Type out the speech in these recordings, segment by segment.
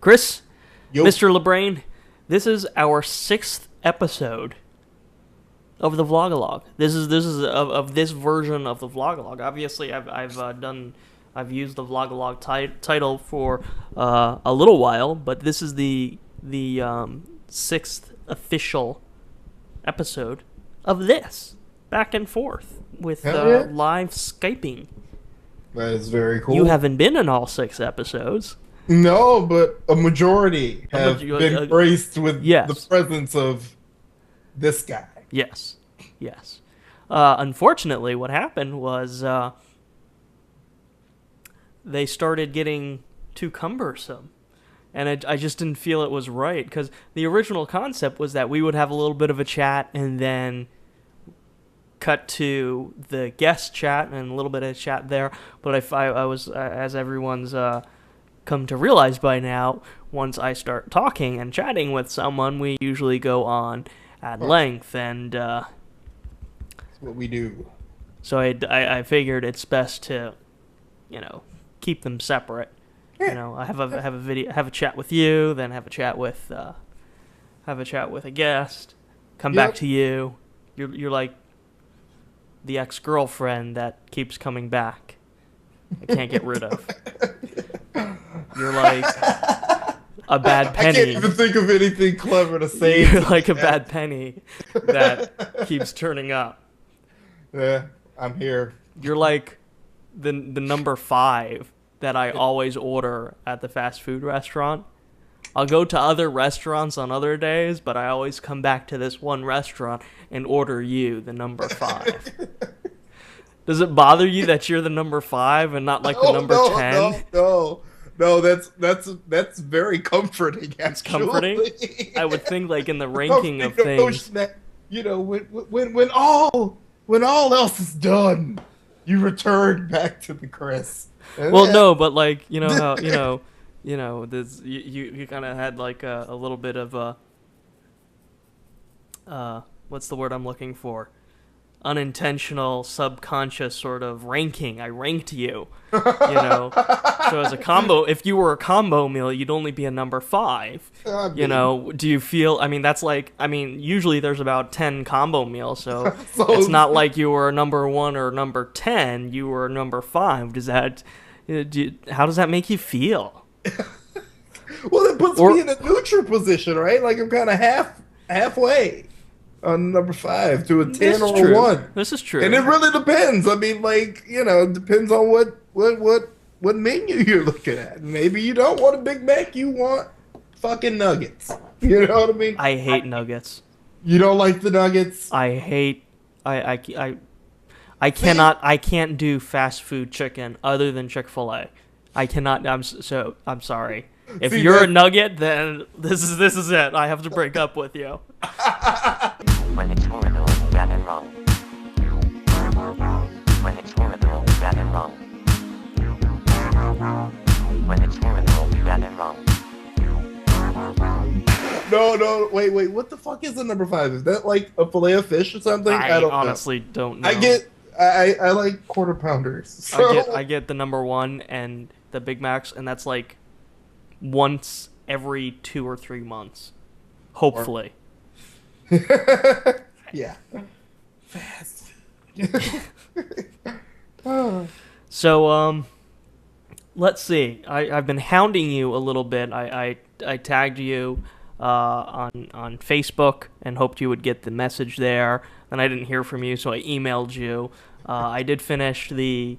Chris, Yo. Mr. LeBrain, this is our 6th episode of the Vlogalog. This is of this version of the Vlogalog. Obviously, I've used the Vlogalog title for a little while, but this is the 6th official episode of this, back and forth with live Skyping. That is very cool. You haven't been in all 6 episodes. No, but a majority have been graced with the presence of this guy. Yes. Unfortunately, what happened was they started getting too cumbersome. And I just didn't feel it was right, because the original concept was that we would have a little bit of a chat and then cut to the guest chat and a little bit of chat there. But I was, as everyone's come to realize by now, once I start talking and chatting with someone, we usually go on at length, and that's what we do. So I figured it's best to, keep them separate. I have a chat with you, then have a chat with a guest, come back to you. You're like the ex-girlfriend that keeps coming back. I can't get rid of. You're like a bad penny. I can't even think of anything clever to say. You're like a bad penny that keeps turning up. Yeah, I'm here. You're like the number 5 that I always order at the fast food restaurant. I'll go to other restaurants on other days, but I always come back to this one restaurant and order you, the number 5. Does it bother you that you're the number 5 and not like the number 10? No, that's very comforting. Actually. It's comforting. I would think, like, in the ranking of things, that, when all else is done, you return back to the Chris. Well, no, but like how this you kind of had like a little bit of what's the word I'm looking for? Unintentional, subconscious sort of ranking. I ranked you, So as a combo, if you were a combo meal, you'd only be a number 5. Do you feel? That's like. Usually there's about 10 combo meals, so it's not like you were a number 1 or number 10. You were a number 5. Does that? How does that make you feel? Well, it puts me in a neutral position, right? Like I'm kind of halfway on number 5 to a 10 or a 1. This is true. And it really depends. It depends on what menu you're looking at. Maybe you don't want a Big Mac, you want fucking nuggets. You know what I mean? I hate nuggets. You don't like the nuggets? I can't do fast food chicken other than Chick-fil-A. I cannot. I'm sorry. If you're a nugget, then this is it. I have to break up with you. When it's horrible, bad and wrong. When it's horrible, bad and wrong. When it's horrible, bad and wrong. No, wait. What the fuck is the number 5? Is that like a fillet of fish or something? I honestly don't know. I like quarter pounders. So. I get the number 1 and the Big Macs, and that's like once every 2 or 3 months, hopefully. Yeah. Fast food. So let's see. I've been hounding you a little bit. I tagged you on Facebook and hoped you would get the message there. And I didn't hear from you, so I emailed you. I did finish the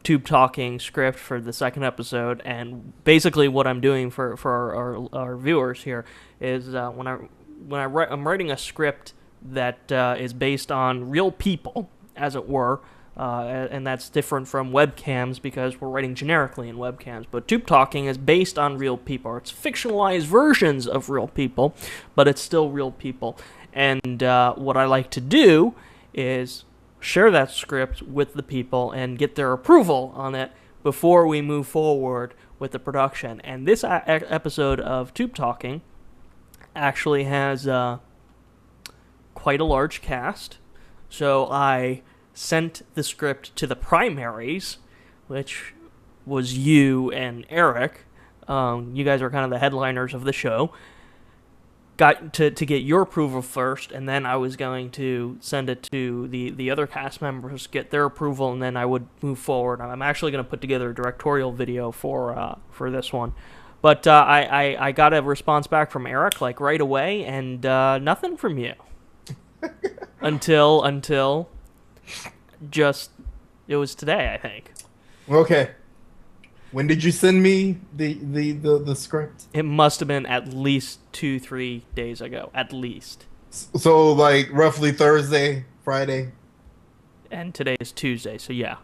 Tube Talking script for the 2nd episode, and basically what I'm doing for our viewers here is I'm writing a script that is based on real people, as it were, and that's different from webcams because we're writing generically in webcams. But Tube Talking is based on real people. It's fictionalized versions of real people, but it's still real people. And what I like to do is share that script with the people and get their approval on it before we move forward with the production. And this episode of Tube Talking actually has quite a large cast. So I sent the script to the primaries, which was you and Eric, You guys are kind of the headliners of the show. Got to get your approval first, and then I was going to send it to the other cast members, get their approval, and then I would move forward. I'm actually going to put together a directorial video for this one. But I got a response back from Eric like right away, and nothing from you until just it was today, I think. Okay. When did you send me the script? It must have been at least 2-3 days ago, at least. So like roughly Thursday, Friday, And today is Tuesday, so yeah,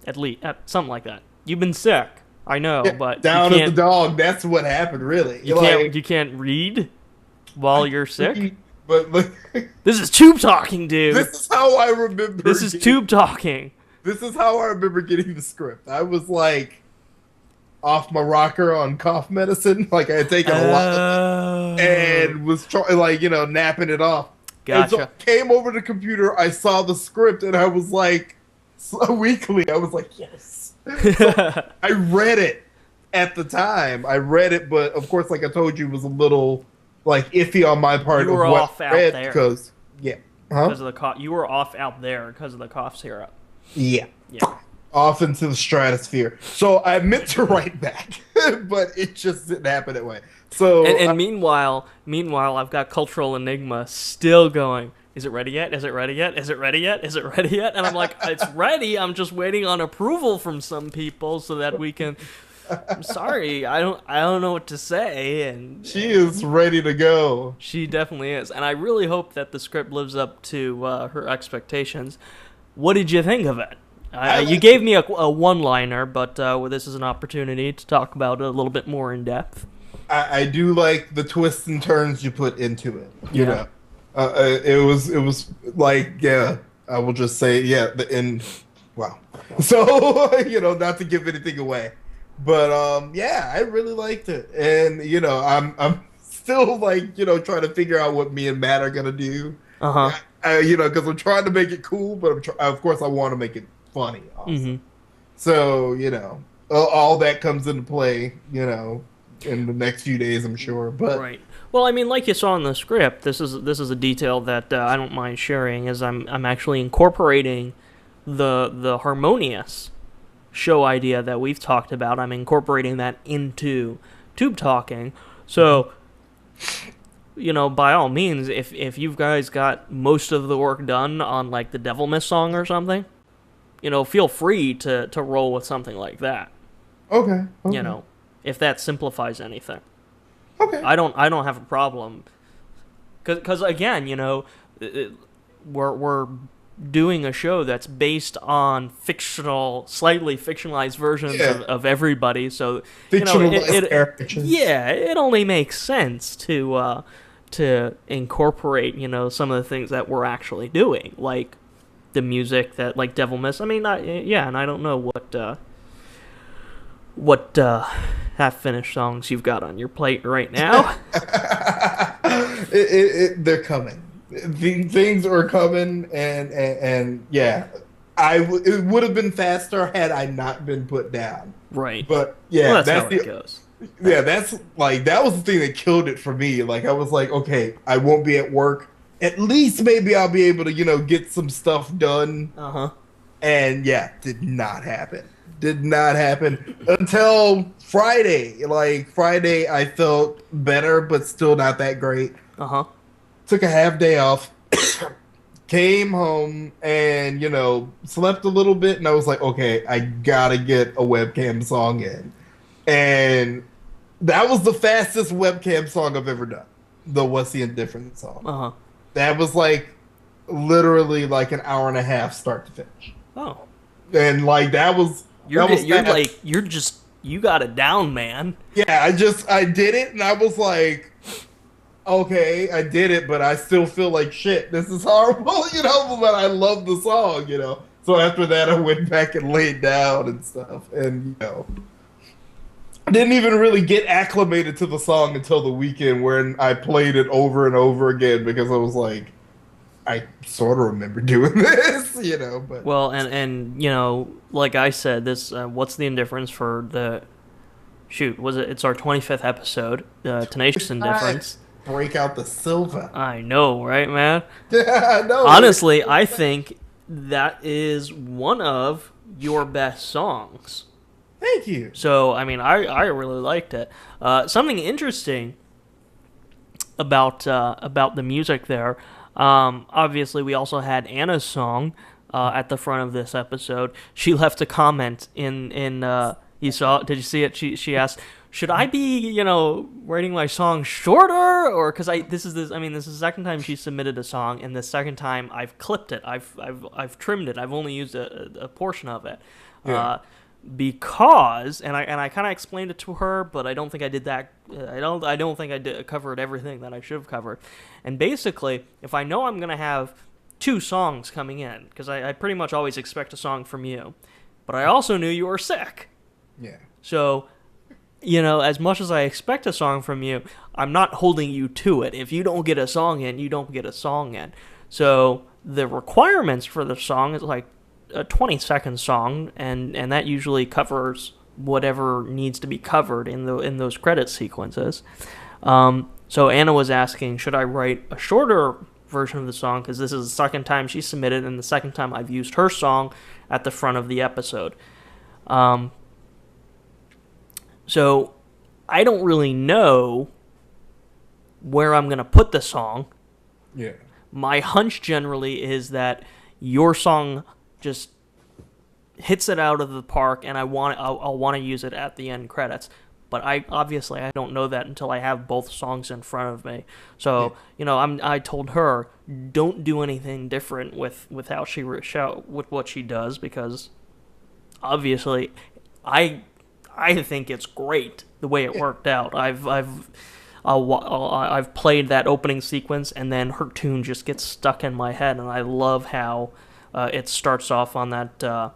at least something like that. You've been sick, I know, yeah, but down at the dog. That's what happened, really. You can't read while you're sick. But This is tube talking, dude. this is how I remember. This is tube talking. This is how I remember getting the script. I was like off my rocker on cough medicine. Like I had taken a lot of it and was napping it off. Gotcha. And so I came over to the computer. I saw the script and I was like, weekly. I was like, yes. So I read it at the time. I read it, but of course, like I told you, it was a little like iffy on my part. You were of what off I out read there. because Because of the cough. You were off out there because of the cough syrup. Yeah. Yeah. Off into the stratosphere. So I meant to write back, but it just didn't happen that way. So And meanwhile, I've got Cultural Enigma still going. Is it ready yet? Is it ready yet? Is it ready yet? Is it ready yet? And I'm like, it's ready. I'm just waiting on approval from some people so that we can. I'm sorry, I don't know what to say. And she is ready to go. She definitely is, and I really hope that the script lives up to her expectations. What did you think of it? You gave me a one-liner, but this is an opportunity to talk about it a little bit more in depth. I do like the twists and turns you put into it. You know, it was like, yeah, I will just say, yeah, the end. Wow. So not to give anything away, but yeah, I really liked it, and I'm still like trying to figure out what me and Matt are gonna do. Because I'm trying to make it cool, but of course I want to make it funny also. Mm-hmm. So, all that comes into play, in the next few days, I'm sure. But right. Well, I mean, like you saw in the script, this is a detail that I don't mind sharing, as I'm actually incorporating the harmonious show idea that we've talked about. I'm incorporating that into tube talking. So, by all means, if you guys got most of the work done on like the Devil Miss song or something, feel free to roll with something like that. Okay. If that simplifies anything. Okay. I don't have a problem. Cause again, we're doing a show that's based on slightly fictionalized versions of everybody. So fictionalized characters. Yeah, it only makes sense to incorporate some of the things that we're actually doing, like the music that like Devil Miss. I mean, and I don't know what half-finished songs you've got on your plate right now. They're coming. Things are coming, and yeah, it would have been faster had I not been put down. Right. But yeah, well, that's how it goes. Yeah, that's like that was the thing that killed it for me. Like I was like, okay, I won't be at work. At least maybe I'll be able to, get some stuff done. And yeah, did not happen. Did not happen until Friday. Like Friday, I felt better, but still not that great. Took a half day off. Came home and, slept a little bit. And I was like, okay, I gotta get a webcam song in. And that was the fastest webcam song I've ever done. The What's the Indifference song. That was like literally like an hour and a half start to finish. Oh. And like that was you got it down, man. Yeah, I did it and I was like, okay, I did it, but I still feel like shit. This is horrible, but I love the song, So after that I went back and laid down and stuff and I didn't even really get acclimated to the song until the weekend when I played it over and over again because I was like, I sort of remember doing this, but... Well, and like I said, this, What's the Indifference for the shoot, was it? It's our 25th episode. Tenacious Indifference. Break out the silver. I know, right, man? Yeah, I know. Honestly, I think that is one of your best songs. Thank you. So, I mean, I really liked it. Something interesting about the music there. Obviously, we also had Anna's song at the front of this episode. She left a comment in you saw it? Did you see it? She asked, should I be, writing my song shorter, or because this is the second time she submitted a song, and the second time I've clipped it, I've trimmed it, I've only used a portion of it, because and I kind of explained it to her, but I don't think I did that. I don't think I covered everything that I should have covered, and basically, if I know I'm gonna have 2 songs coming in, because I pretty much always expect a song from you, but I also knew you were sick. Yeah. So, as much as I expect a song from you, I'm not holding you to it. If you don't get a song in, you don't get a song in. So the requirements for the song is like a 20-second song, and that usually covers whatever needs to be covered in those credit sequences. So Anna was asking, should I write a shorter version of the song, because this is the second time she submitted, and the second time I've used her song at the front of the episode. So I don't really know where I'm going to put the song. Yeah. My hunch generally is that your song just hits it out of the park, and I'll want to use it at the end credits. But I don't know that until I have both songs in front of me. So I told her, don't do anything different with how with what she does, because obviously I think it's great the way it worked out. I've played that opening sequence, and then her tune just gets stuck in my head, and I love how it starts off on that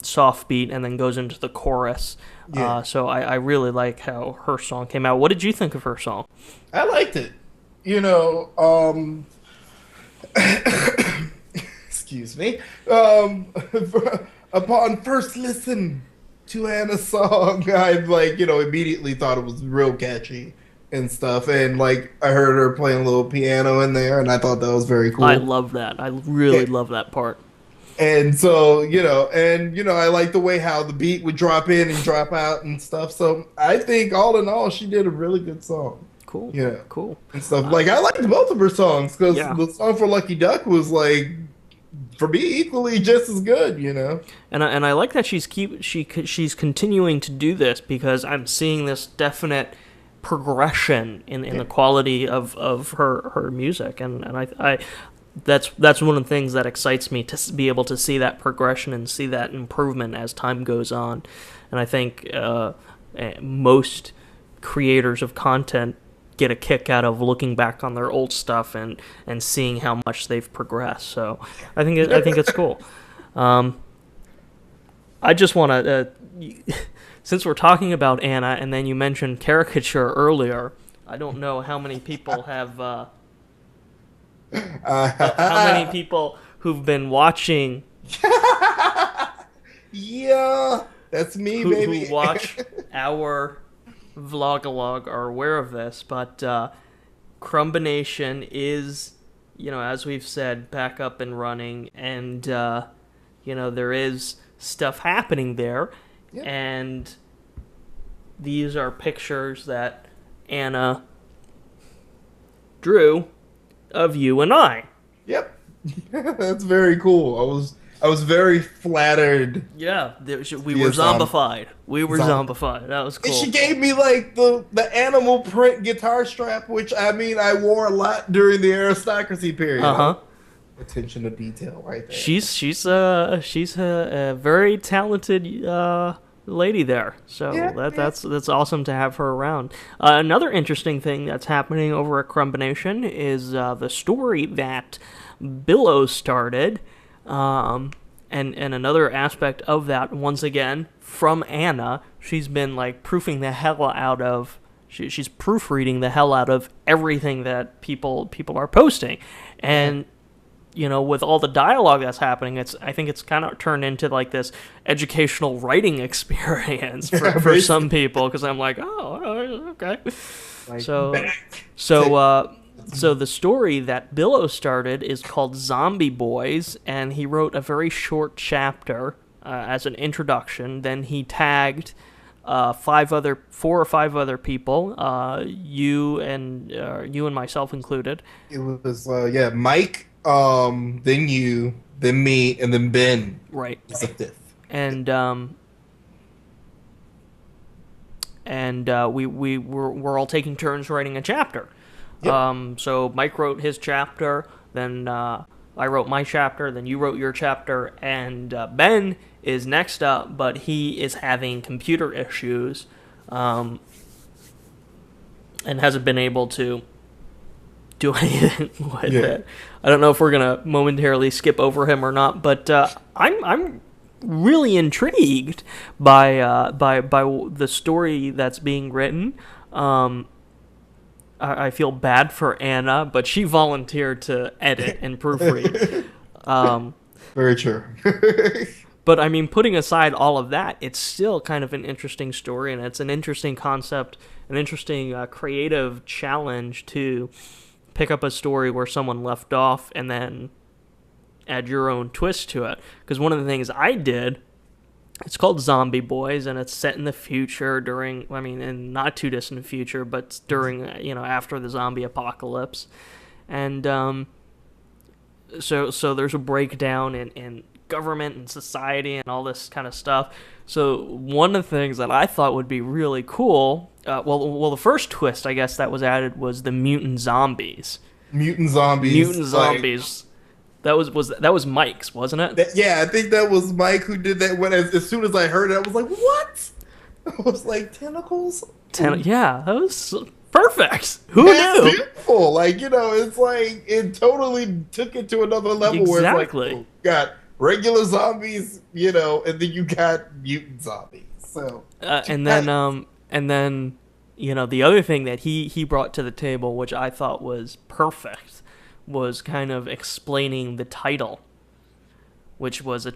soft beat and then goes into the chorus. Yeah. So I really like how her song came out. What did you think of her song? I liked it. Excuse me. Upon first listen to Anna's song, I immediately thought it was real catchy and stuff, and I heard her playing a little piano in there, and I thought that was very cool. I love that. I really love that part. And so, I like the way how the beat would drop in and drop out and stuff. So I think all in all, she did a really good song. Cool. Yeah. Cool. And stuff. I liked both of her songs, because the song for Lucky Duck was for me, equally just as good, And I like that she's continuing to do this, because I'm seeing this definite progression in the quality of her music, and I that's one of the things that excites me, to be able to see that progression and see that improvement as time goes on. And I think most creators of content get a kick out of looking back on their old stuff and seeing how much they've progressed. So I think it's cool. I just want to, since we're talking about Anna, and then you mentioned caricature earlier, I don't know how many people have, how many people who've been watching. Yeah, that's me, baby. Who watch our vlog are aware of this, but Krumbination is, as we've said, back up and running, and there is stuff happening there. Yep. And these are pictures that Anna drew of you and I. Yep. That's very cool. I was very flattered. Yeah, we were zombified. We were zombified. That was cool. And she gave me the animal print guitar strap, which I wore a lot during the aristocracy period. Attention to detail, right there. She's a very talented lady there. So that's awesome to have her around. Another interesting thing that's happening over at Krumbination is the story that Billow started. And another aspect of that, once again, from Anna, she's been proofing the hell out of. She's proofreading the hell out of everything that people are posting, and with all the dialogue that's happening, I think it's kind of turned into like this educational writing experience for some people, because I'm like, oh, okay. Like, So the story that Billow started is called Zombie Boys, and he wrote a very short chapter as an introduction. Then he tagged 4 or 5 other people, you and myself included. It was Mike, then you, then me, and then Ben. Right. Was the 5th. And we're all taking turns writing a chapter. Yep. So Mike wrote his chapter, then I wrote my chapter, then you wrote your chapter, and Ben is next up, but he is having computer issues, and hasn't been able to do anything with it. I don't know if we're gonna momentarily skip over him or not, but I'm really intrigued by the story that's being written. I feel bad for Anna, but she volunteered to edit and proofread. Very true. But I mean, putting aside all of that, it's still kind of an interesting story, and it's an interesting concept, an interesting creative challenge to pick up a story where someone left off and then add your own twist to it. Because one of the things I did, it's called Zombie Boys, and it's set in the future in not too distant future, but during, after the zombie apocalypse. And so there's a breakdown in government and society and all this kind of stuff. So one of the things that I thought would be really cool, the first twist, I guess, that was added was the mutant zombies. Mutant zombies. That was Mike's, wasn't it? I think that was Mike who did that. As soon as I heard it, I was like, "What?" I was like, "Tentacles." Yeah, that was perfect. Who knew? Beautiful. It's like it totally took it to another level. Exactly. Where it's like, you got regular zombies, and then you got mutant zombies. So and then the other thing that he brought to the table, which I thought was perfect, was kind of explaining the title, which was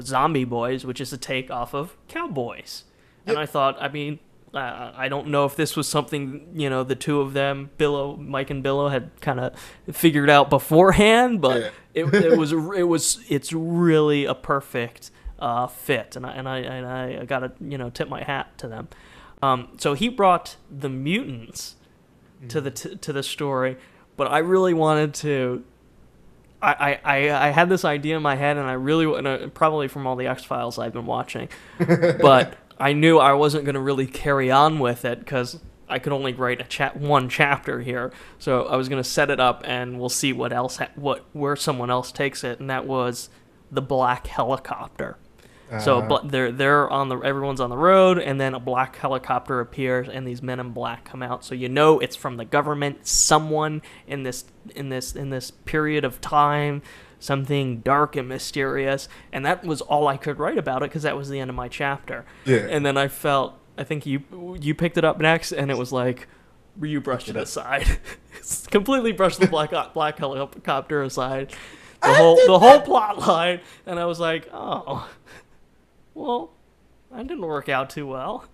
Zombie Boys, which is a take off of Cowboys. Yep. And I thought, I don't know if this was something, the two of them, Mike and Billow, had kind of figured out beforehand, but it's really a perfect fit, and I gotta tip my hat to them. So he brought the mutants to the story. But I really wanted to. I had this idea in my head, and I really probably from all the X-Files I've been watching, but I knew I wasn't going to really carry on with it because I could only write one chapter here. So I was going to set it up, and we'll see where someone else takes it, and that was the black helicopter. So they're everyone's on the road, and then a black helicopter appears, and these men in black come out. So it's from the government. Someone in this period of time, something dark and mysterious, and that was all I could write about it because that was the end of my chapter. Yeah. And then I think you picked it up next, and it was like you brushed it aside, completely brushed the black helicopter aside, the whole plot line, and I was like, oh. Well, that didn't work out too well.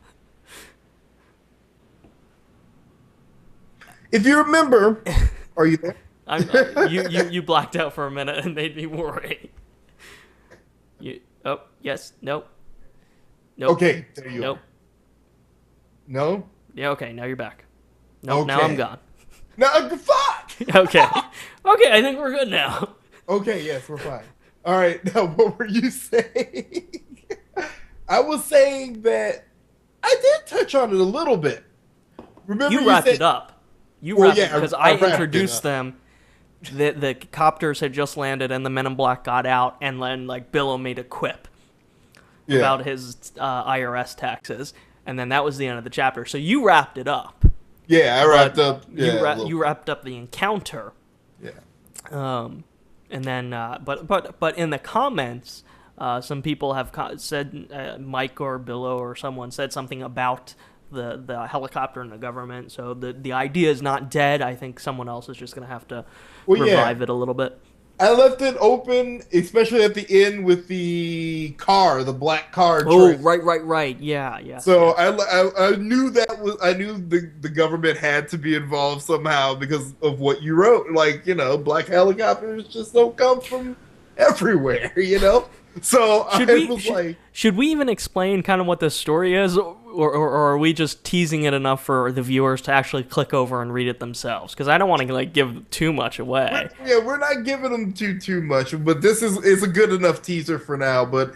If you remember, are you there? You blacked out for a minute and made me worry. Yes, nope. Okay, there you are. No? Yeah, okay, now you're back. No, okay. Now I'm gone. No, fuck! Okay, I think we're good now. Okay, yes, we're fine. All right, now what were you saying? I was saying that I did touch on it a little bit. Remember you wrapped it up. Because I introduced them. The copters had just landed, and the Men in Black got out, and then Billow made a quip about his IRS taxes, and then that was the end of the chapter. So you wrapped it up. Yeah, I wrapped up. Yeah, you wrapped up the encounter. Yeah. And then, but in the comments. Some people have said, Mike or Billow or someone said something about the helicopter and the government. So the idea is not dead. I think someone else is just going to have to revive it a little bit. I left it open, especially at the end with the black car Oh, trailer. right. Yeah, yes, So yes. I knew I knew the government had to be involved somehow because of what you wrote. Like, black helicopters just don't come from everywhere, So Should I we was like, should we even explain kind of what this story is, or are we just teasing it enough for the viewers to actually click over and read it themselves? Because I don't want to like give too much away. we're not giving them too much, but this is a good enough teaser for now. But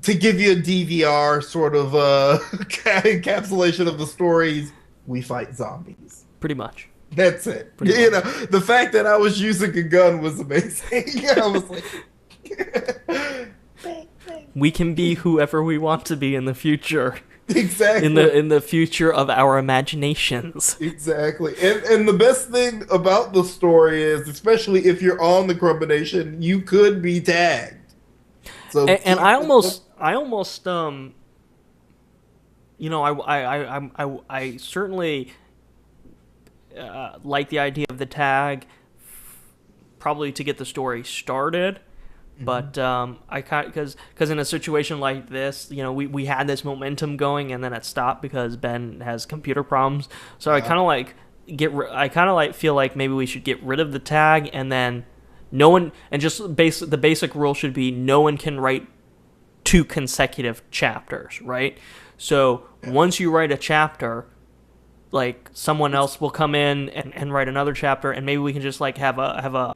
to give you a DVR sort of encapsulation of the stories, we fight zombies. Pretty much. That's it. Pretty You much. know, the fact that I was using a gun was amazing. I was like, We can be whoever we want to be in the future. exactly. In the future of our imaginations. Exactly. And the best thing about the story is, especially if you're on the combination, you could be tagged. So And I almost I certainly like the idea of the tag, probably to get the story started. But I kind because in a situation like this, we had this momentum going and then it stopped because Ben has computer problems. So I kind of like feel like maybe we should get rid of the tag and then no one and just the basic rule should be no one can write 2 consecutive chapters, right? So once you write a chapter, like someone else will come in and write another chapter, and maybe we can just like have a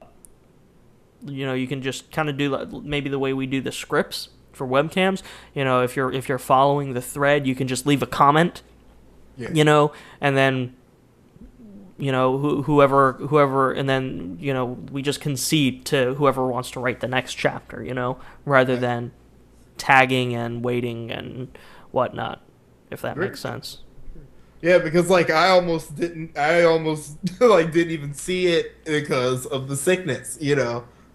you can just kind of do maybe the way we do the scripts for webcams. If you're following the thread, you can just leave a comment, Yeah. and then whoever, and then we just concede to whoever wants to write the next chapter, rather than tagging and waiting and whatnot, if that makes sense. Yeah, because like I almost like didn't even see it because of the sickness.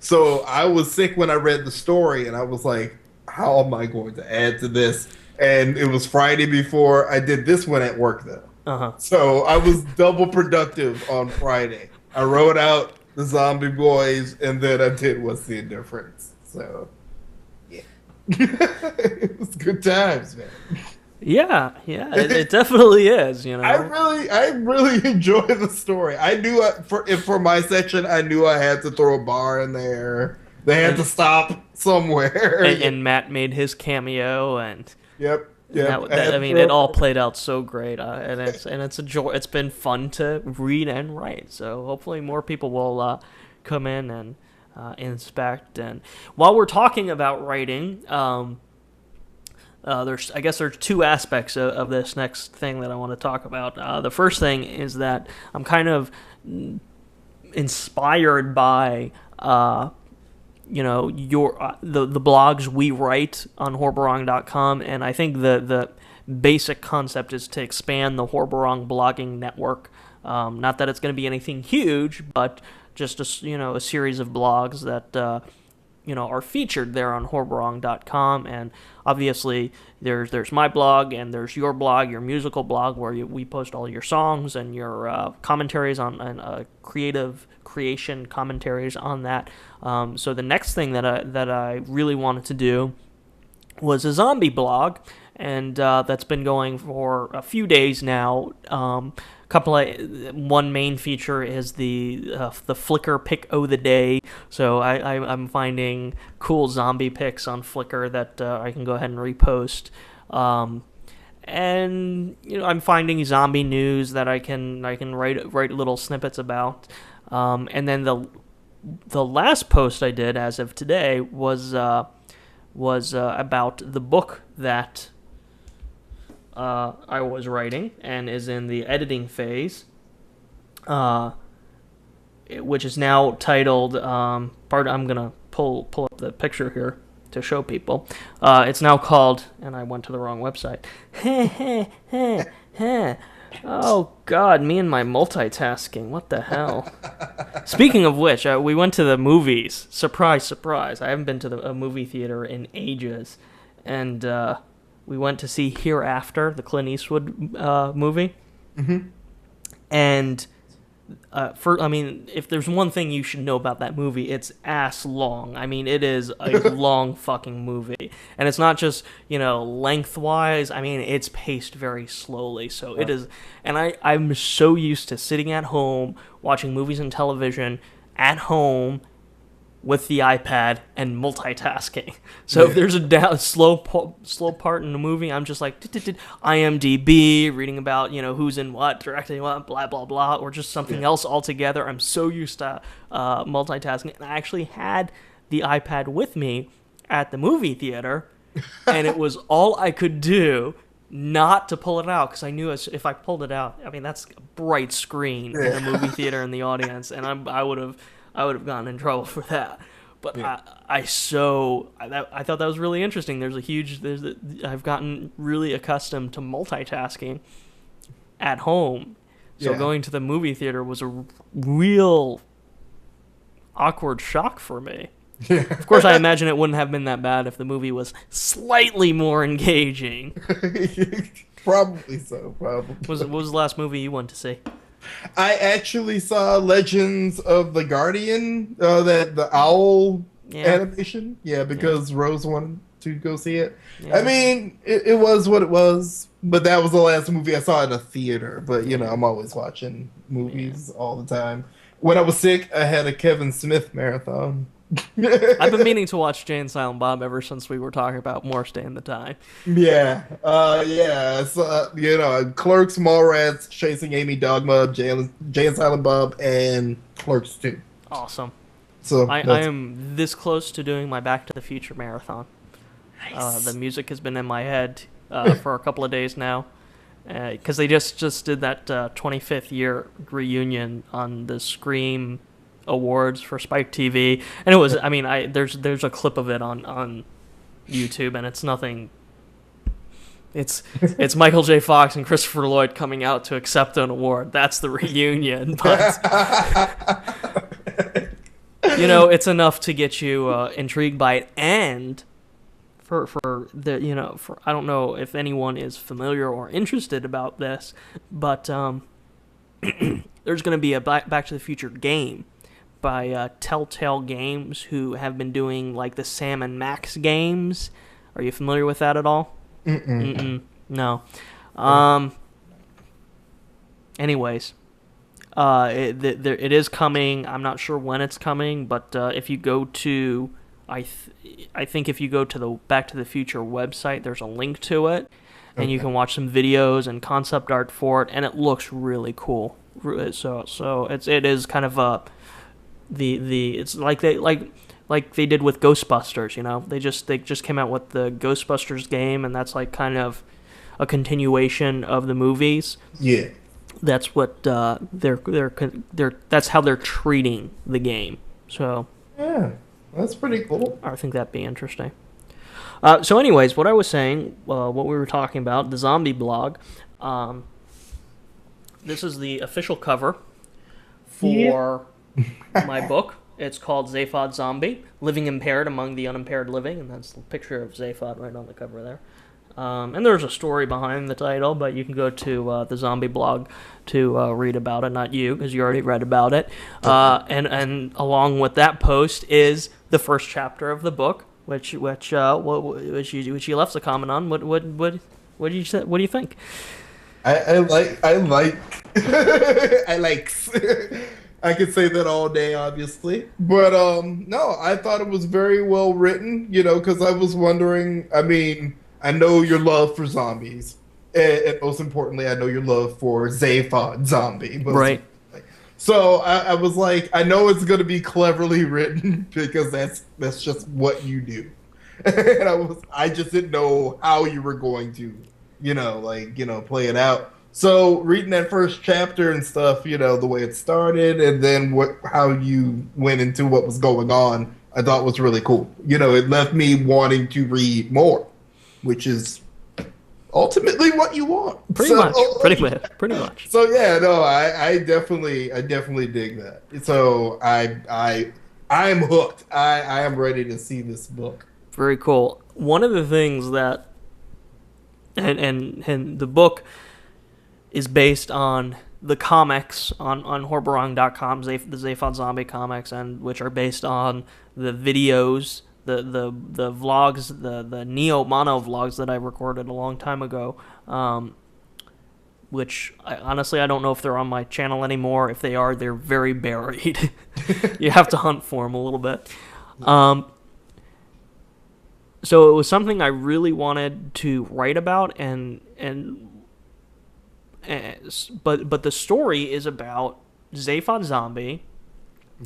So I was sick when I read the story and I was like, how am I going to add to this? And it was Friday before I did this one at work though. Uh-huh. So I was double productive on Friday. I wrote out the Zombie Boys and then I did What's the Indifference. So yeah. It was good times, man. Yeah, it definitely is. I really enjoy the story. I knew for my section, I knew I had to throw a bar in there. They had to stop somewhere. And Matt made his cameo, and Yep. it all played out so great, and it's a joy. It's been fun to read and write. So hopefully more people will come in and inspect. And while we're talking about writing, there's 2 aspects of this next thing that I want to talk about. The first thing is that I'm kind of inspired by the blogs we write on Horborong.com, and I think the basic concept is to expand the Horborong blogging network. Not that it's going to be anything huge, but just a series of blogs that are featured there on Horborong.com, and obviously there's my blog and there's your blog, your musical blog, where we post all your songs and your commentaries and creation commentaries on that. So the next thing that I really wanted to do was a zombie blog, and that's been going for a few days now. One main feature is the Flickr pick o' the day. So I'm finding cool zombie pics on Flickr that I can go ahead and repost. And I'm finding zombie news that I can write little snippets about. And then the last post I did as of today was about the book that I was writing and is in the editing phase, which is now titled. I'm gonna pull up the picture here to show people. It's now called, and I went to the wrong website. Oh God, me and my multitasking. What the hell? Speaking of which, we went to the movies. Surprise, surprise. I haven't been to a movie theater in ages, and we went to see Hereafter, the Clint Eastwood movie. Mm-hmm. And I mean, if there's one thing you should know about that movie, it's ass long. I mean, it is a long fucking movie. And it's not just, lengthwise. I mean, it's paced very slowly. So it is. And I'm so used to sitting at home, watching movies and television at home with the iPad and multitasking. So if there's a slow part in the movie, I'm just like IMDb, reading about who's in what, directing what, blah blah blah, or just something else altogether. I'm so used to multitasking, and I actually had the iPad with me at the movie theater, and it was all I could do not to pull it out, because I knew if I pulled it out, I mean that's a bright screen in a movie theater in the audience, and I would have gotten in trouble for that. But I thought that was really interesting. I've gotten really accustomed to multitasking at home. So going to the movie theater was a real awkward shock for me. Of course, I imagine it wouldn't have been that bad if the movie was slightly more engaging. Probably so, probably. What was the last movie you went to see? I actually saw Legends of the Guardian, the owl animation. Yeah, because Rose wanted to go see it. Yeah. I mean, it was what it was, but that was the last movie I saw in a theater. But, I'm always watching movies all the time. When I was sick, I had a Kevin Smith marathon. I've been meaning to watch Jay and Silent Bob ever since we were talking about More Stay in the Time. Yeah. So, Clerks, Mallrats, Chasing Amy, Dogma, Jay and Silent Bob, and Clerks 2. Awesome. So I am this close to doing my Back to the Future marathon. Nice. The music has been in my head for a couple of days now, because they just did that 25th year reunion on the Scream Awards for Spike TV, and it was. I mean, there's a clip of it on YouTube, and it's nothing. It's Michael J. Fox and Christopher Lloyd coming out to accept an award. That's the reunion, but it's enough to get you intrigued by it. And for I don't know if anyone is familiar or interested about this, but there's going to be a Back to the Future game by Telltale Games, who have been doing like the Sam and Max games. Are you familiar with that at all? No. Anyways, it is coming. I'm not sure when it's coming, but if you go to, I think if you go to the Back to the Future website, there's a link to it, and you can watch some videos and concept art for it, and it looks really cool. So it is kind of it's like they did with Ghostbusters. They just came out with the Ghostbusters game, and that's like kind of a continuation of the movies. Yeah, that's what that's how they're treating the game. So yeah, that's pretty cool. I think that'd be interesting. So anyways, what I was saying, what we were talking about, the zombie blog. This is the official cover for my book. It's called Zaphod Zombie, Living Impaired Among the Unimpaired Living, and that's the picture of Zaphod right on the cover there. And there's a story behind the title, but you can go to the Zombie blog to read about it. Not you, because you already read about it. And along with that post is the first chapter of the book, which you left a comment on. What do you think? I like I could say that all day, obviously, but no, I thought it was very well written. Because I was wondering. I mean, I know your love for zombies, and most importantly, I know your love for Zaphod Zombie. Right. So I was like, I know it's going to be cleverly written because that's just what you do, and I just didn't know how you were going to, play it out. So reading that first chapter and stuff, the way it started, and then how you went into what was going on, I thought was really cool. It left me wanting to read more, which is ultimately what you want. Pretty much. So yeah, no, I definitely dig that. So I'm hooked. I am ready to see this book. Very cool. One of the things that, and the book is based on the comics on Horbarong.com, the Zaphod Zombie comics, and which are based on the videos, the vlogs, the Neo Mono vlogs that I recorded a long time ago. Which honestly I don't know if they're on my channel anymore. If they are, they're very buried. You have to hunt for them a little bit. So it was something I really wanted to write about, but the story is about Zaphod Zombie.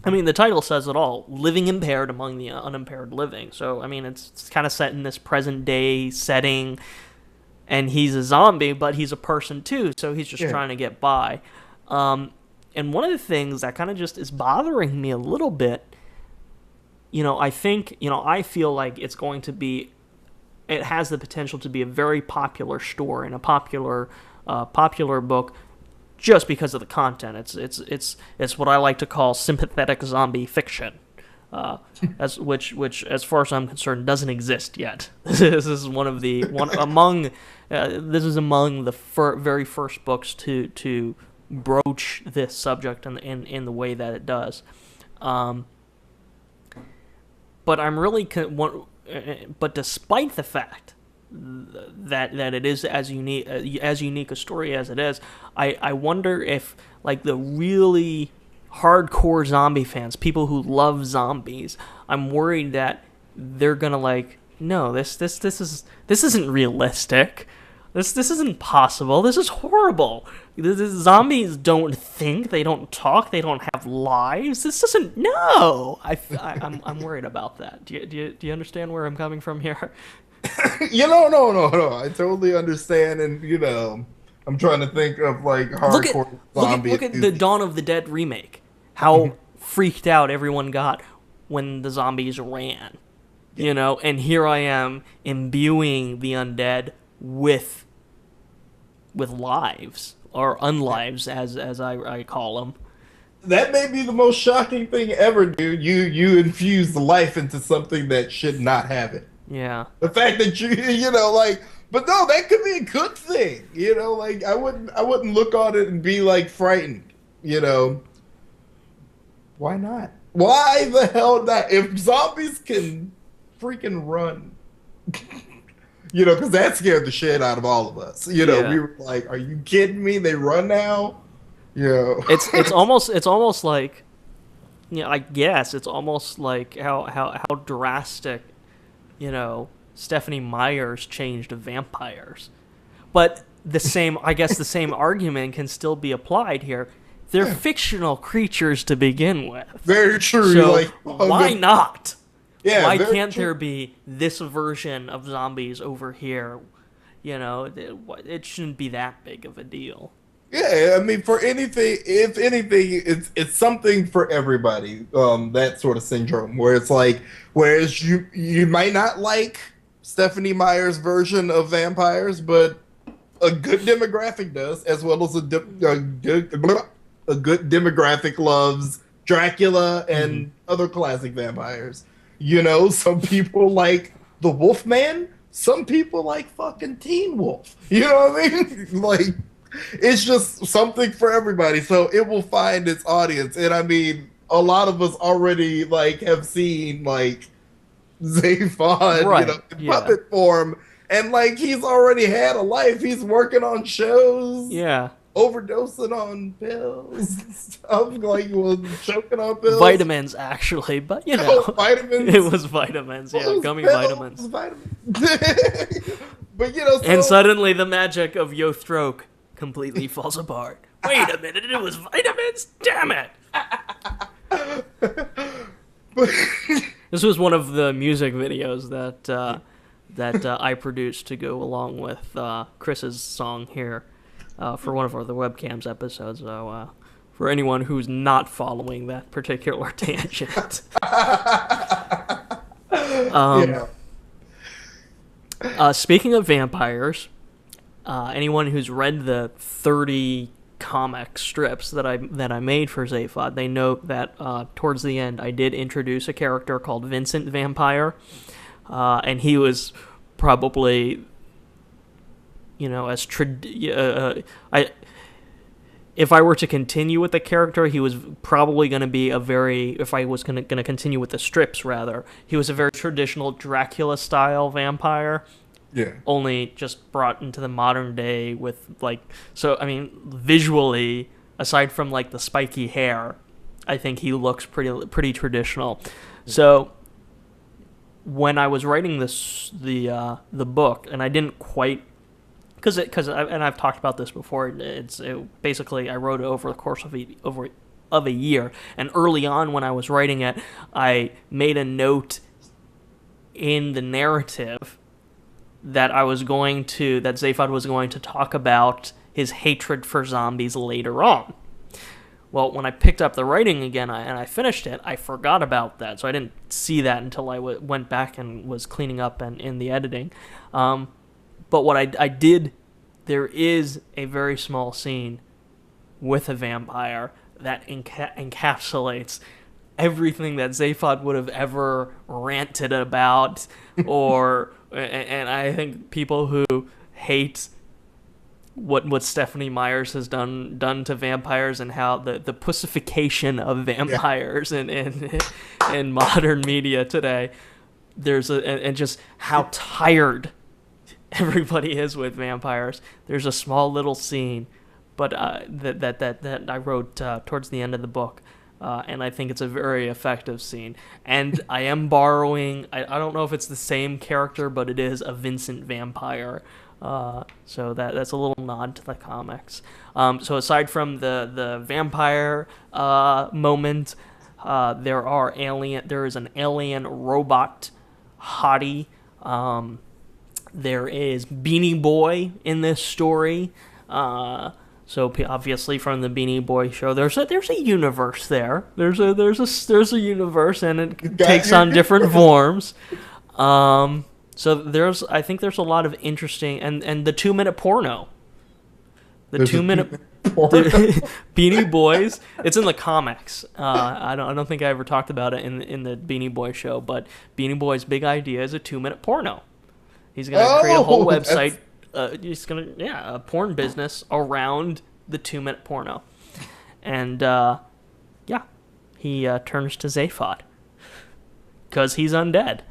I mean, the title says it all: living impaired among the unimpaired living. So I mean, it's kind of set in this present day setting. And he's a zombie, but he's a person too, so he's just trying to get by. And one of the things that kind of just is bothering me a little bit, I feel like it's going to be, it has the potential to be a very popular story and a popular book, just because of the content. It's what I like to call sympathetic zombie fiction. Which as far as I'm concerned doesn't exist yet. This is among the very first books to broach this subject in the way that it does. But I'm really but despite the fact that it is as unique a story as it is, I wonder if like the really hardcore zombie fans, people who love zombies, I'm worried that they're gonna no, this isn't realistic. This isn't possible. This is horrible. Zombies don't think, they don't talk, they don't have lives. This doesn't. No, I'm worried about that. Do you understand where I'm coming from here? No. I totally understand, and I'm trying to think of hardcore zombie. Look at the Dawn of the Dead remake. How freaked out everyone got when the zombies ran. And here I am imbuing the undead with lives, or unlives as I call them. That may be the most shocking thing ever, dude. You infuse life into something that should not have it. Yeah. The fact that but no, that could be a good thing. I wouldn't look on it and be frightened. Why not? Why the hell not? If zombies can freaking run, because that scared the shit out of all of us. We were like, "Are you kidding me? They run now?" It's almost like, I guess it's almost like how drastic, Stephanie Meyer's changed to vampires. But the same argument can still be applied here. They're fictional creatures to begin with. Very true. So why not? Yeah. Why can't there be this version of zombies over here? It shouldn't be that big of a deal. Yeah, I mean, if anything, it's something for everybody. That sort of syndrome where it's whereas you might not like Stephanie Meyer's version of vampires, but a good demographic does, as well as a good demographic loves Dracula and other classic vampires. Some people like the Wolfman. Some people like fucking Teen Wolf. You know what I mean? It's just something for everybody. So it will find its audience. And I mean, a lot of us already have seen Zaphod, in puppet form. And he's already had a life. He's working on shows. Yeah. Overdosing on pills, stuff choking on pills. Vitamins, actually, but vitamins. It was vitamins, gummy vitamins. But and suddenly the magic of Yo Stroke completely falls apart. Wait a minute, it was vitamins. Damn it! This was one of the music videos that I produced to go along with Chris's song here. For one of the WEBCAMS episodes, so for anyone who's not following that particular tangent. Speaking of vampires, anyone who's read the 30 comic strips that I made for Zaphod, they know that towards the end I did introduce a character called Vincent Vampire, and he was probably if I were to continue with the character, he was probably going to be if I was going to continue with the strips, rather, he was a very traditional Dracula-style vampire. Yeah. Only just brought into the modern day with, like, so, I mean, visually, aside from, like, the spiky hair, I think he looks pretty traditional. So, when I was writing the book, and I didn't quite, because I've talked about this before. Basically I wrote it over the course of a year, and early on when I was writing it, I made a note in the narrative that Zaphod was going to talk about his hatred for zombies later on. Well, when I picked up the writing again and I finished it, I forgot about that, so I didn't see that until I went back and was cleaning up and in the editing. But what I did, there is a very small scene with a vampire that encapsulates everything that Zaphod would have ever ranted about, and I think people who hate what Stephanie Myers has done to vampires and how the pussification of vampires in modern media today, and just how tired everybody is with vampires. There's a small little scene, but that I wrote towards the end of the book, and I think it's a very effective scene. And I am borrowing, I don't know if it's the same character, but it is a Vincent vampire. So that's a little nod to the comics. So aside from the vampire moment, there is an alien robot hottie. There is Beanie Boy in this story. So obviously from the Beanie Boy show, there's a universe there. There's a universe, and it takes on different forms. So I think there's a lot of interesting, and the 2-minute porno. The 2-minute Beanie Boys. It's in the comics. I don't think I ever talked about it in the Beanie Boy show, but Beanie Boy's big idea is a 2-minute porno. He's gonna create a whole website. He's gonna a porn business around the 2-minute porno, and he turns to Zaphod because he's undead.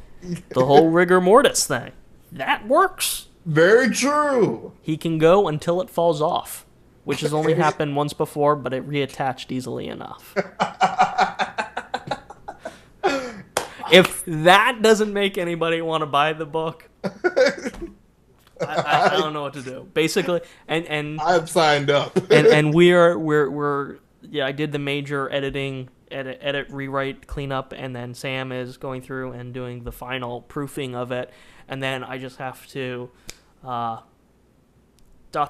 The whole rigor mortis thing that works. Very true. He can go until it falls off, which has only happened once before, but it reattached easily enough. If that doesn't make anybody want to buy the book, I don't know what to do. Basically, and I've signed up. and we're I did the major edit, rewrite, cleanup, and then Sam is going through and doing the final proofing of it, and then I just have to dot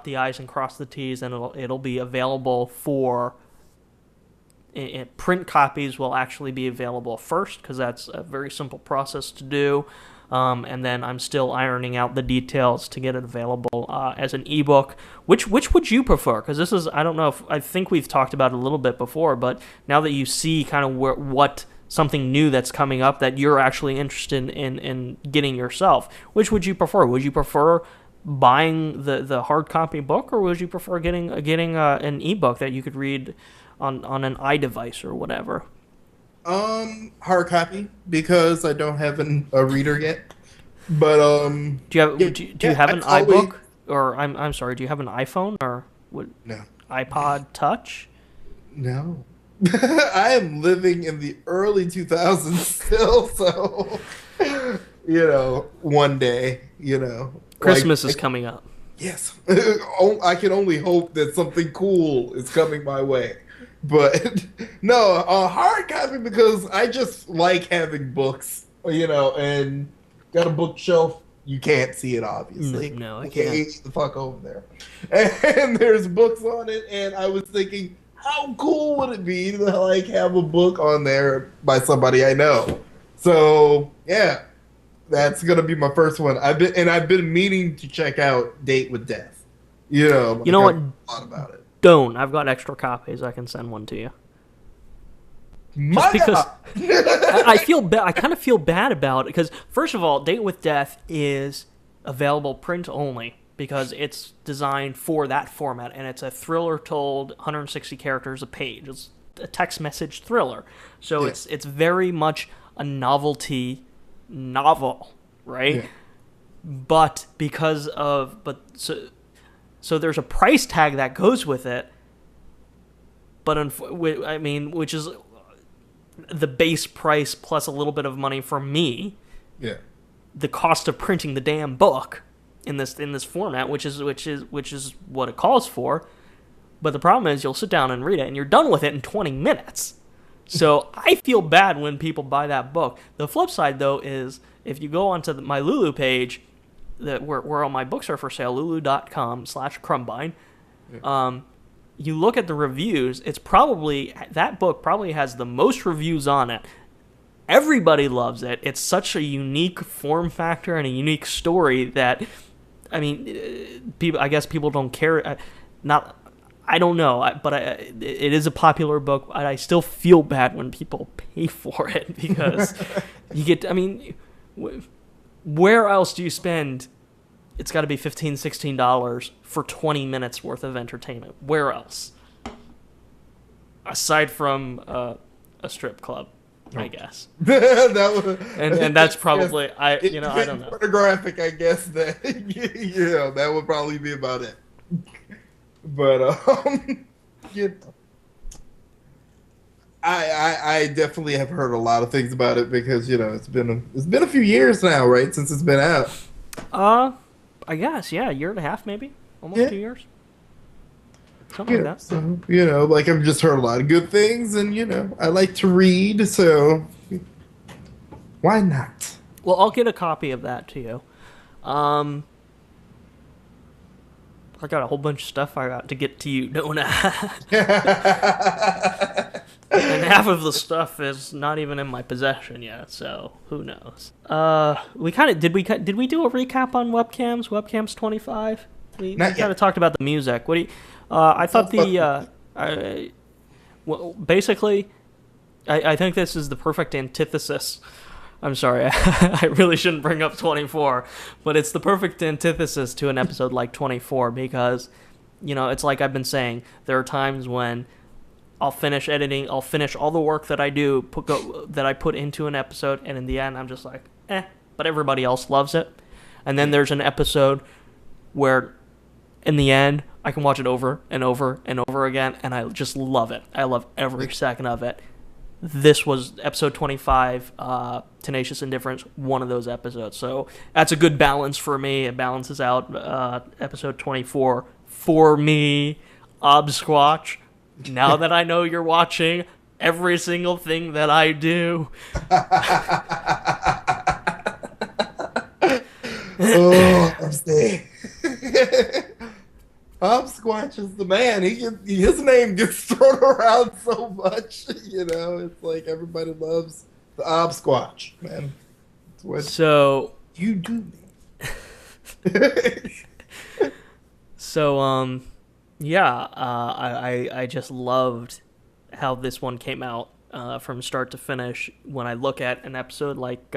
the I's and cross the T's, and it'll be available for. Print copies will actually be available first, because that's a very simple process to do, and then I'm still ironing out the details to get it available as an ebook. Which would you prefer? Because this is, I don't know if, I think we've talked about it a little bit before, but now that you see kind of what something new that's coming up that you're actually interested in getting yourself, which would you prefer? Would you prefer buying the hard copy book, or would you prefer getting an ebook that you could read on an iDevice or whatever? Hard copy, because I don't have a reader yet. But do you have an iBook, or I'm sorry, do you have an iPhone, or what? No. iPod Touch? No. I am living in the early 2000s still, so one day, Christmas is coming up. Yes. I can only hope that something cool is coming my way. But no, hard copy, because I just like having books, and got a bookshelf. You can't see it, obviously. No, I can't. can't. The fuck over there. And there's books on it, and I was thinking, how cool would it be to have a book on there by somebody I know? So yeah, that's gonna be my first one. I've been meaning to check out Date with Death. You know what? Thought about it. Don't. I've got extra copies. I can send one to you. Just because I kind of feel bad about it, because first of all, Date with Death is available print only. because it's designed for that format, and it's a thriller told 160 characters a page. It's a text message thriller, so it's very much a novelty novel, right? Yeah. But so there's a price tag that goes with it, but which is the base price plus a little bit of money from me. Yeah. The cost of printing the damn book in this format, which is what it calls for. But the problem is you'll sit down and read it and you're done with it in 20 minutes. So I feel bad when people buy that book. The flip side though is if you go onto my Lulu page, where all my books are for sale, lulu.com/krumbine. Yeah. You look at the reviews, that book probably has the most reviews on it. Everybody loves it. It's such a unique form factor and a unique story that, I mean, I guess people don't care. I don't know, but it is a popular book. I still feel bad when people pay for it because you get, I mean, where else do you spend? It's got to be $15, $16 for 20 minutes worth of entertainment. Where else? Aside from a strip club, I guess. and that's probably, I don't know. Pornographic, I guess, that, that would probably be about it. But, I definitely have heard a lot of things about it because, it's been a few years now, right, since it's been out. I guess, yeah, a year and a half, maybe, almost 2 years, something like that. So, I've just heard a lot of good things, and I like to read, so why not? Well, I'll get a copy of that to you. I got a whole bunch of stuff I got to get to you, don't I? And half of the stuff is not even in my possession yet, so who knows? We kind of did we do a recap on webcams? Webcams 25. We kind of talked about the music. What do you? I thought basically, I think this is the perfect antithesis. I'm sorry, I really shouldn't bring up 24, but it's the perfect antithesis to an episode like 24 because, it's like I've been saying, there are times when I'll finish editing, I'll finish all the work that I do, that I put into an episode, and in the end, I'm just like, but everybody else loves it. And then there's an episode where, in the end, I can watch it over and over and over again, and I just love it. I love every second of it. This was episode 25, Tenacious Indifference, one of those episodes. So that's a good balance for me. It balances out episode 24 for me, Obsquatch. Now that I know you're watching every single thing that I do. I'm staying. Obsquatch is the man. His name gets thrown around so much. It's like everybody loves the Obsquatch, man. That's what so you do, man. So, yeah, I just loved how this one came out from start to finish. When I look at an episode like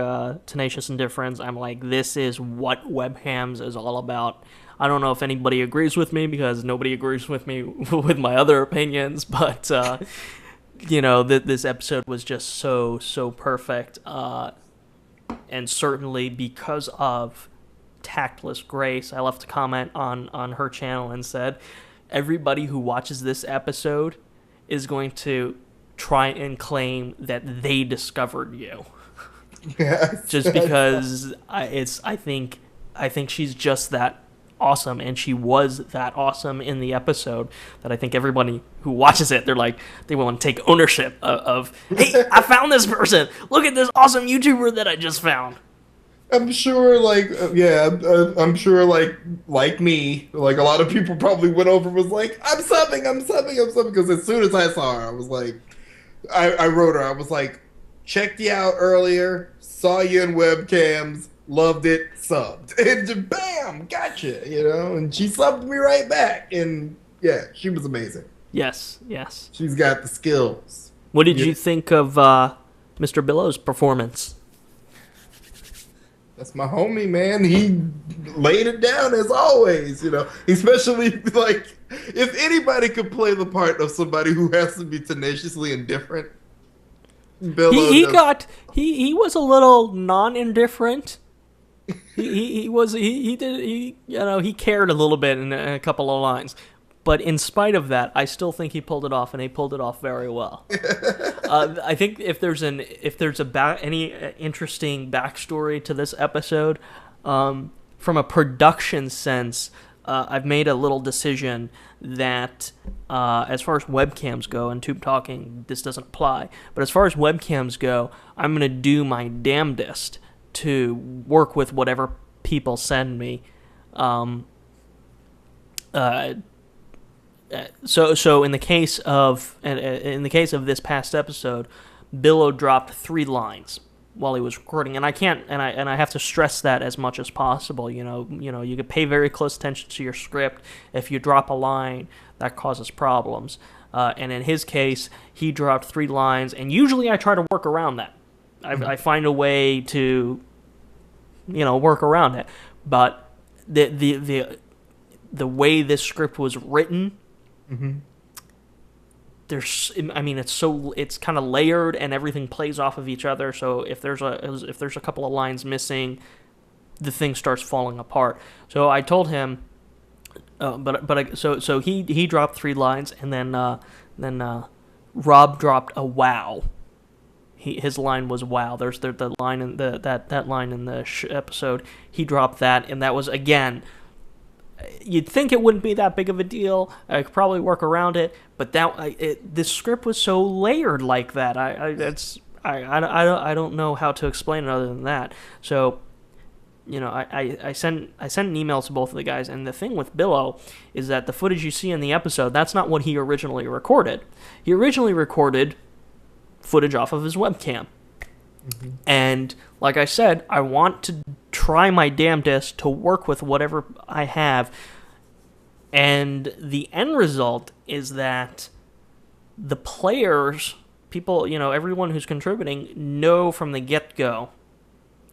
Tenacious Indifference, I'm like, this is what webcams is all about. I don't know if anybody agrees with me because nobody agrees with me with my other opinions, but, this episode was just so perfect. And certainly because of Tactless Grace, I left a comment on her channel and said, everybody who watches this episode is going to try and claim that they discovered you. Yes. Just because I think she's just that awesome, and she was that awesome in the episode that I think everybody who watches it, they want to take ownership of hey, I found this person. Look at this awesome YouTuber that I just found. I'm sure, I'm sure, like me, a lot of people probably went over and was like, I'm subbing, because as soon as I saw her, I was like, I wrote her, I was like, checked you out earlier, saw you in webcams, loved it, subbed, and just, bam, gotcha, and she subbed me right back, and yeah, she was amazing. Yes. She's got the skills. What did you think of Mr. Billow's performance? That's my homie, man. He laid it down as always, Especially like if anybody could play the part of somebody who has to be tenaciously indifferent, Billo does. He was a little non-indifferent. He cared a little bit in a couple of lines, but in spite of that, I still think he pulled it off, and he pulled it off very well. I think if there's any interesting backstory to this episode, from a production sense, I've made a little decision that as far as webcams go, and Tube Talking, this doesn't apply, but as far as webcams go, I'm going to do my damnedest to work with whatever people send me. So in the case of this past episode, Billo dropped 3 lines while he was recording, and I have to stress that as much as possible. You could pay very close attention to your script. If you drop a line, that causes problems. And in his case, he dropped 3 lines, and usually I try to work around that. I find a way to, work around it. But the way this script was written, it's kind of layered, and everything plays off of each other. So if there's a couple of lines missing, the thing starts falling apart. So I told him, so he dropped 3 lines, and then Rob dropped a wow. His line was wow. There's the line in that line in the episode. He dropped that, and that was, again, you'd think it wouldn't be that big of a deal. I could probably work around it, but this script was so layered like that. I don't know how to explain it other than that. So, I sent an email to both of the guys, and the thing with Billo is that the footage you see in the episode, that's not what he originally recorded. He originally recorded footage off of his webcam. And like I said, I want to try my damnedest to work with whatever I have. And the end result is that the players, people, everyone who's contributing, know from the get-go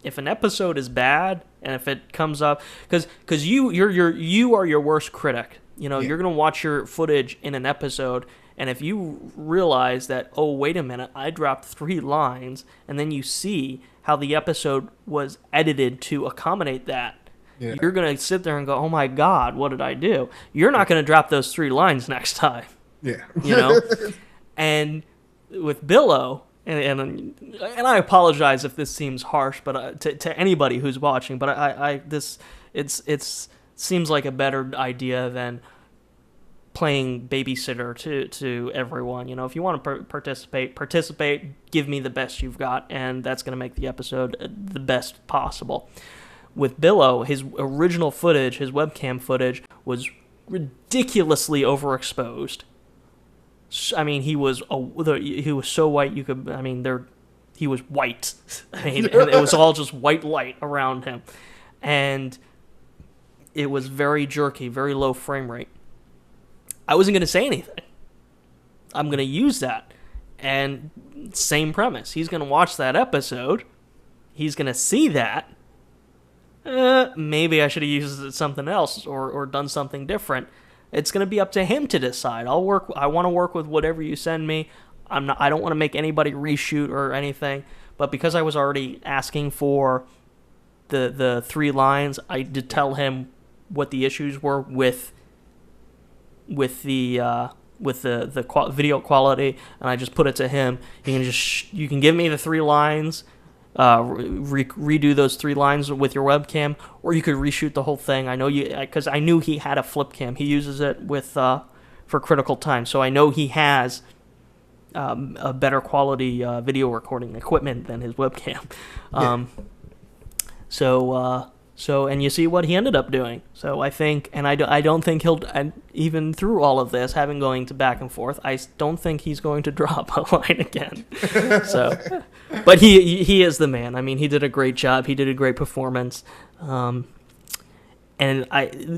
if an episode is bad, and if it comes up, because you are your worst critic. You're going to watch your footage in an episode, and if you realize that, oh, wait a minute, I dropped 3 lines, and then you see how the episode was edited to accommodate that, you're going to sit there and go, oh my God, what did I do? You're not going to drop those 3 lines next time. Yeah. And with Billo, and I apologize if this seems harsh, but to anybody who's watching, but it seems like a better idea than playing babysitter to everyone. If you want to participate, give me the best you've got, and that's going to make the episode the best possible. With Billo, his original footage, his webcam footage, was ridiculously overexposed. I mean, he was so white he was white. And it was all just white light around him, and it was very jerky, very low frame rate. I wasn't going to say anything. I'm going to use that. And same premise. He's going to watch that episode. He's going to see that. Maybe I should have used something else or done something different. It's going to be up to him to decide. I want to work with whatever you send me. I don't want to make anybody reshoot or anything. But because I was already asking for the 3 lines, I did tell him what the issues were with the video quality, and I just put it to him. You can give me the 3 lines, redo those 3 lines with your webcam, or you could reshoot the whole thing. Because I knew he had a flip cam. He uses it for Critical Time, so I know he has a better quality video recording equipment than his webcam. So, and you see what he ended up doing. So I think, and I don't think he'll, even through all of this, having going to back and forth, I don't think he's going to drop a line again. So, but he is the man. I mean, he did a great job. He did a great performance. And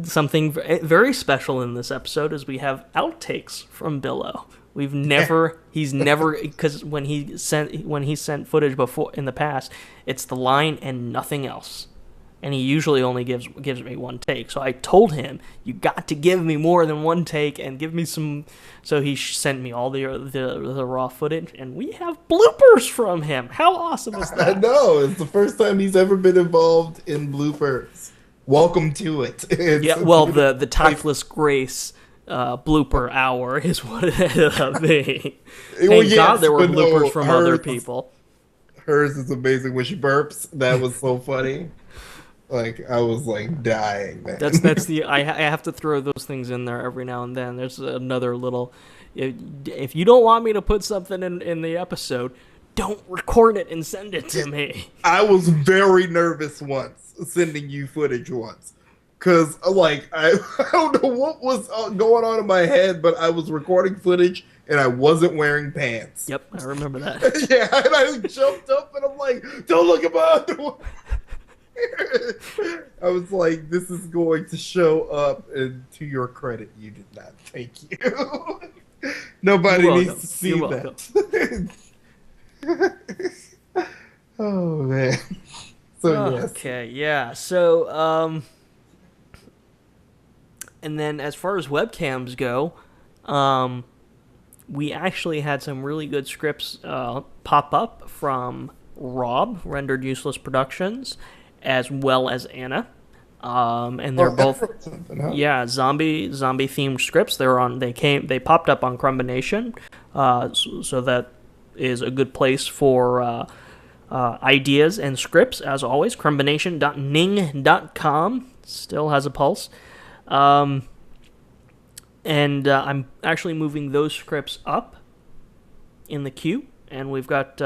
something very special in this episode is we have outtakes from Billo. He's never, because when he sent footage before in the past, it's the line and nothing else. and he usually only gives me one take. So I told him, you got to give me more than one take and give me some. So he sent me all the raw footage, and we have bloopers from him. How awesome is that? I know, it's the first time he's ever been involved in bloopers. Welcome to it. Yeah, well, the Tactless Grace blooper hour is what it ended up being. Thank God there were bloopers from other people. Hers is amazing when she burps. That was so funny. Like, I was like dying, man. That's the I have to throw those things in there every now and then. There's another little, if you don't want me to put something in the episode, don't record it and send it to me. I was very nervous once sending you footage once, cause like I don't know what was going on in my head, but I was recording footage and I wasn't wearing pants. Yep, I remember that. Yeah, and I jumped up and I'm like, don't look at my underwear. I was like, this is going to show up, and to your credit, you did not. Thank you. Nobody needs to see that. Oh, man. So, yes. Okay, yeah. So, and then as far as webcams go, we actually had some really good scripts pop up from Rob, Rendered Useless Productions, as well as Anna, and they're both zombie themed scripts. They popped up on Crumbination, so that is a good place for ideas and scripts. As always, crumbination.ning.com still has a pulse, and I'm actually moving those scripts up in the queue, and we've got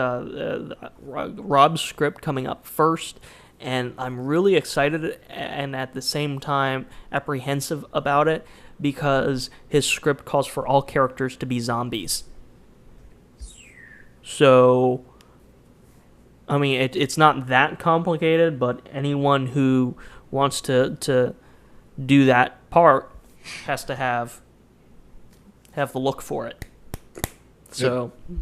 Rob's script coming up first. And I'm really excited and at the same time apprehensive about it because his script calls for all characters to be zombies. So, I mean, it's not that complicated, but anyone who wants to do that part has to have the look for it. So... Yep.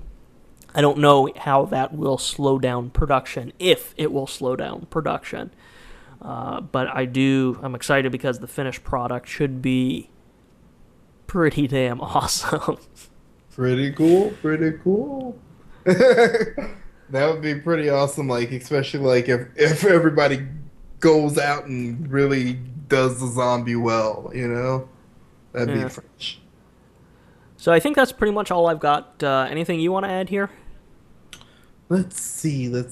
I don't know how that will slow down production, if it will slow down production. But I'm excited because the finished product should be pretty damn awesome. Pretty cool. That would be pretty awesome, like, especially like if everybody goes out and really does the zombie well, you know? That'd be fresh. So I think that's pretty much all I've got. Anything you want to add here? Let's see. I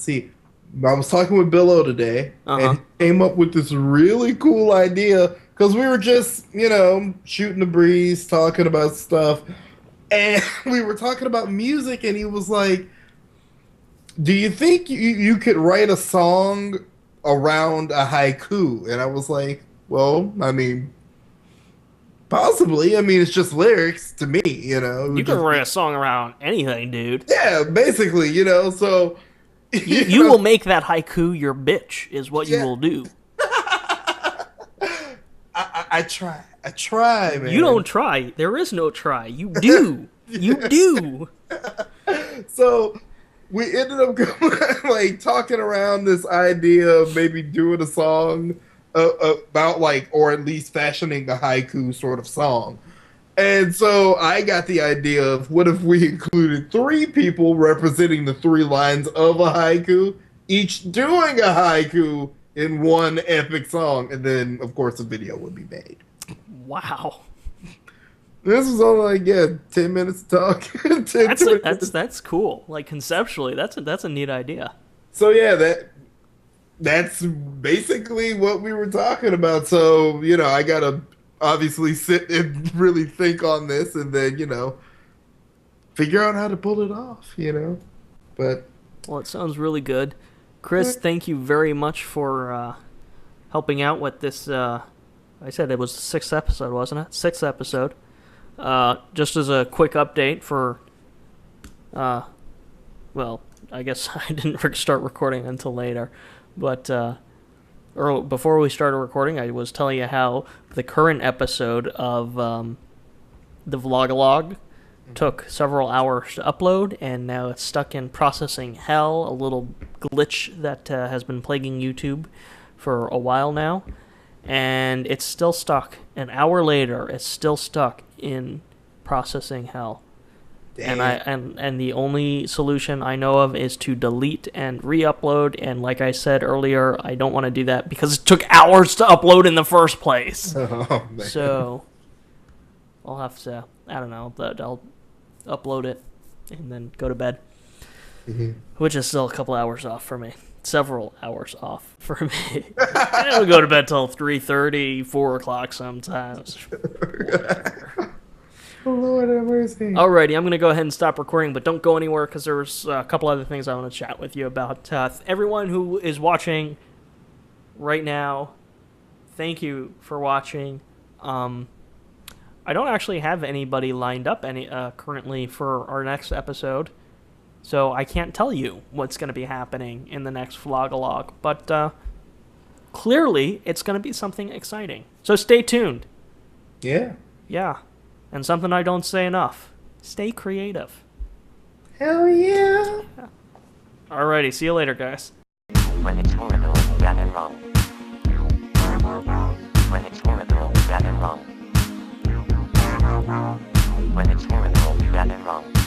was talking with Billo today, and he came up with this really cool idea, because we were just, shooting the breeze, talking about stuff, and we were talking about music, and he was like, do you think you could write a song around a haiku? And I was like, well, I mean... Possibly. I mean, it's just lyrics to me, You can write a song around anything, dude. Yeah, basically, so... You will make that haiku your bitch, is what you will do. I try, man. You don't try. There is no try. You do. You do. So, we ended up talking around this idea of maybe doing a song... about or at least fashioning a haiku sort of song. And so I got the idea of what if we included 3 people representing the 3 lines of a haiku, each doing a haiku in one epic song, and then of course a video would be made. Wow. This was only 10 minutes to talk. That's cool. Like conceptually, that's a neat idea. So yeah, that's basically what we were talking about. So, I got to obviously sit and really think on this and then, figure out how to pull it off, But... Well, it sounds really good. Chris, thank you very much for helping out with this. I said it was the 6th episode, wasn't it? 6th episode. Just as a quick update for... well, I guess I didn't start recording until later. But before we started recording, I was telling you how the current episode of the Vlogalog took several hours to upload, and now it's stuck in processing hell, a little glitch that has been plaguing YouTube for a while now, and it's still stuck. An hour later, it's still stuck in processing hell. And the only solution I know of is to delete and re-upload, and like I said earlier, I don't want to do that because it took hours to upload in the first place. Oh, man. So I'll have to, I don't know, I'll upload it and then go to bed, which is still a couple hours off for me. Several hours off for me. I don't go to bed till 3:30, 4 o'clock sometimes. Whatever. Lord have mercy. Alrighty, I'm going to go ahead and stop recording, but don't go anywhere because there's a couple other things I want to chat with you about. Everyone who is watching right now, thank you for watching. I don't actually have anybody lined up currently for our next episode, so I can't tell you what's going to be happening in the next vlog-a-log, but clearly it's going to be something exciting. So stay tuned. Yeah. Yeah. And something I don't say enough. Stay creative. Hell yeah. Alrighty, see you later, guys. When it's horrible, bad and wrong. When it's horrible, bad and wrong. When it's horrible, bad and wrong.